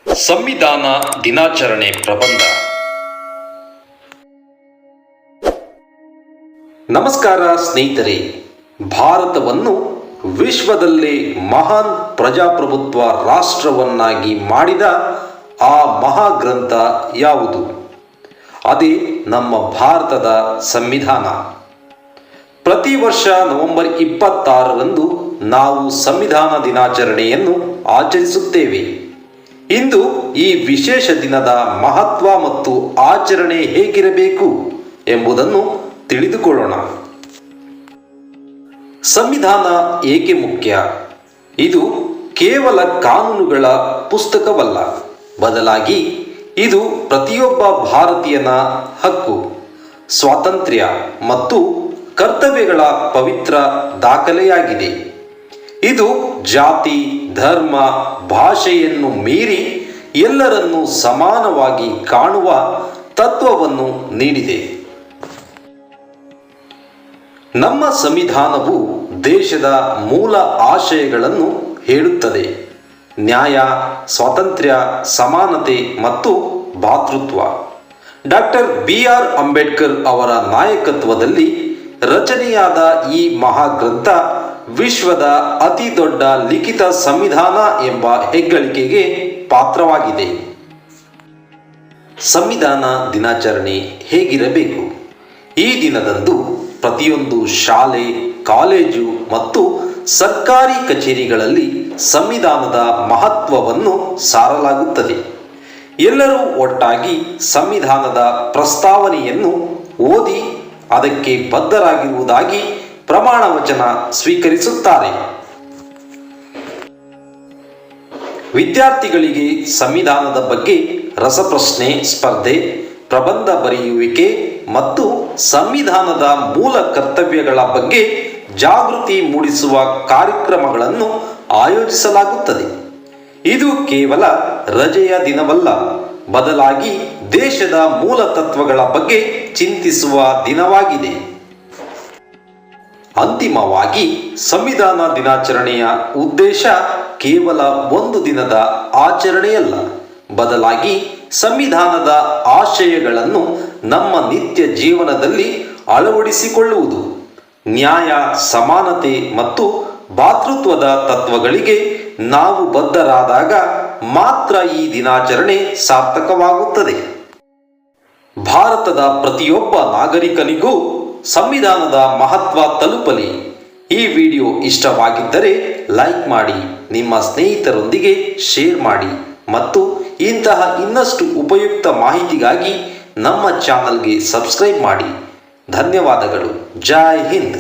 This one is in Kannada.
ಸಂವಿಧಾನ ದಿನಾಚರಣೆ ಪ್ರಬಂಧ. ನಮಸ್ಕಾರ ಸ್ನೇಹಿತರೆ. ಭಾರತವನ್ನು ವಿಶ್ವದಲ್ಲೇ ಮಹಾನ್ ಪ್ರಜಾಪ್ರಭುತ್ವ ರಾಷ್ಟ್ರವನ್ನಾಗಿ ಮಾಡಿದ ಆ ಮಹಾಗ್ರಂಥ ಯಾವುದು? ಅದೇ ನಮ್ಮ ಭಾರತದ ಸಂವಿಧಾನ. ಪ್ರತಿ ವರ್ಷ ನವೆಂಬರ್ 26ರಂದು ನಾವು ಸಂವಿಧಾನ ದಿನಾಚರಣೆಯನ್ನು ಆಚರಿಸುತ್ತೇವೆ. ಇಂದು ಈ ವಿಶೇಷ ದಿನದ ಮಹತ್ವ ಮತ್ತು ಆಚರಣೆ ಹೇಗಿರಬೇಕು ಎಂಬುದನ್ನು ತಿಳಿದುಕೊಳ್ಳೋಣ. ಸಂವಿಧಾನ ಏಕೆ ಮುಖ್ಯ? ಇದು ಕೇವಲ ಕಾನೂನುಗಳ ಪುಸ್ತಕವಲ್ಲ, ಬದಲಾಗಿ ಇದು ಪ್ರತಿಯೊಬ್ಬ ಭಾರತೀಯನ ಹಕ್ಕು, ಸ್ವಾತಂತ್ರ್ಯ ಮತ್ತು ಕರ್ತವ್ಯಗಳ ಪವಿತ್ರ ದಾಖಲೆಯಾಗಿದೆ. ಇದು ಜಾತಿ, ಧರ್ಮ, ಭಾಷೆಯನ್ನು ಮೀರಿ ಎಲ್ಲರನ್ನೂ ಸಮಾನವಾಗಿ ಕಾಣುವ ತತ್ವವನ್ನು ನೀಡಿದೆ. ನಮ್ಮ ಸಂವಿಧಾನವು ದೇಶದ ಮೂಲ ಆಶಯಗಳನ್ನು ಹೇಳುತ್ತದೆ: ನ್ಯಾಯ, ಸ್ವಾತಂತ್ರ್ಯ, ಸಮಾನತೆ ಮತ್ತು ಭ್ರಾತೃತ್ವ. Doctor B R. ಅಂಬೇಡ್ಕರ್ ಅವರ ನಾಯಕತ್ವದಲ್ಲಿ ರಚನೆಯಾದ ಈ ಮಹಾಗ್ರಂಥ ವಿಶ್ವದ ಅತಿ ದೊಡ್ಡ ಲಿಖಿತ ಸಂವಿಧಾನ ಎಂಬ ಹೆಗ್ಗಳಿಕೆಗೆ ಪಾತ್ರವಾಗಿದೆ. ಸಂವಿಧಾನ ದಿನಾಚರಣೆ ಹೇಗಿರಬೇಕು? ಈ ದಿನದಂದು ಪ್ರತಿಯೊಂದು ಶಾಲೆ, ಕಾಲೇಜು ಮತ್ತು ಸರ್ಕಾರಿ ಕಚೇರಿಗಳಲ್ಲಿ ಸಂವಿಧಾನದ ಮಹತ್ವವನ್ನು ಸಾರಲಾಗುತ್ತದೆ. ಎಲ್ಲರೂ ಒಟ್ಟಾಗಿ ಸಂವಿಧಾನದ ಪ್ರಸ್ತಾವನೆಯನ್ನು ಓದಿ ಅದಕ್ಕೆ ಬದ್ಧರಾಗಿರುವುದಾಗಿ ಪ್ರಮಾಣ ವಚನ ಸ್ವೀಕರಿಸುತ್ತಾರೆ. ವಿದ್ಯಾರ್ಥಿಗಳಿಗೆ ಸಂವಿಧಾನದ ಬಗ್ಗೆ ರಸಪ್ರಶ್ನೆ ಸ್ಪರ್ಧೆ, ಪ್ರಬಂಧ ಬರೆಯುವಿಕೆ ಮತ್ತು ಸಂವಿಧಾನದ ಮೂಲ ಕರ್ತವ್ಯಗಳ ಬಗ್ಗೆ ಜಾಗೃತಿ ಮೂಡಿಸುವ ಕಾರ್ಯಕ್ರಮಗಳನ್ನು ಆಯೋಜಿಸಲಾಗುತ್ತದೆ. ಇದು ಕೇವಲ ರಜೆಯ ದಿನವಲ್ಲ, ಬದಲಾಗಿ ದೇಶದ ಮೂಲ ತತ್ವಗಳ ಬಗ್ಗೆ ಚಿಂತಿಸುವ ದಿನವಾಗಿದೆ. ಅಂತಿಮವಾಗಿ ಸಂವಿಧಾನ ದಿನಾಚರಣೆಯ ಉದ್ದೇಶ ಕೇವಲ ಒಂದು ದಿನದ ಆಚರಣೆಯಲ್ಲ, ಬದಲಾಗಿ ಸಂವಿಧಾನದ ಆಶಯಗಳನ್ನು ನಮ್ಮ ನಿತ್ಯ ಜೀವನದಲ್ಲಿ ಅಳವಡಿಸಿಕೊಳ್ಳುವುದು. ನ್ಯಾಯ, ಸಮಾನತೆ ಮತ್ತು ಭ್ರಾತೃತ್ವದ ತತ್ವಗಳಿಗೆ ನಾವು ಬದ್ಧರಾದಾಗ ಮಾತ್ರ ಈ ದಿನಾಚರಣೆ ಸಾರ್ಥಕವಾಗುತ್ತದೆ. ಭಾರತದ ಪ್ರತಿಯೊಬ್ಬ ನಾಗರಿಕನಿಗೂ ಸಂವಿಧಾನದ ಮಹತ್ವ ತಲುಪಲಿ. ಈ ವಿಡಿಯೋ ಇಷ್ಟವಾಗಿದ್ದರೆ ಲೈಕ್ ಮಾಡಿ, ನಿಮ್ಮ ಸ್ನೇಹಿತರೊಂದಿಗೆ ಶೇರ್ ಮಾಡಿ ಮತ್ತು ಇಂತಹ ಇನ್ನಷ್ಟು ಉಪಯುಕ್ತ ಮಾಹಿತಿಗಾಗಿ ನಮ್ಮ ಚಾನಲ್ಗೆ ಸಬ್ಸ್ಕ್ರೈಬ್ ಮಾಡಿ. ಧನ್ಯವಾದಗಳು. ಜೈ ಹಿಂದ್.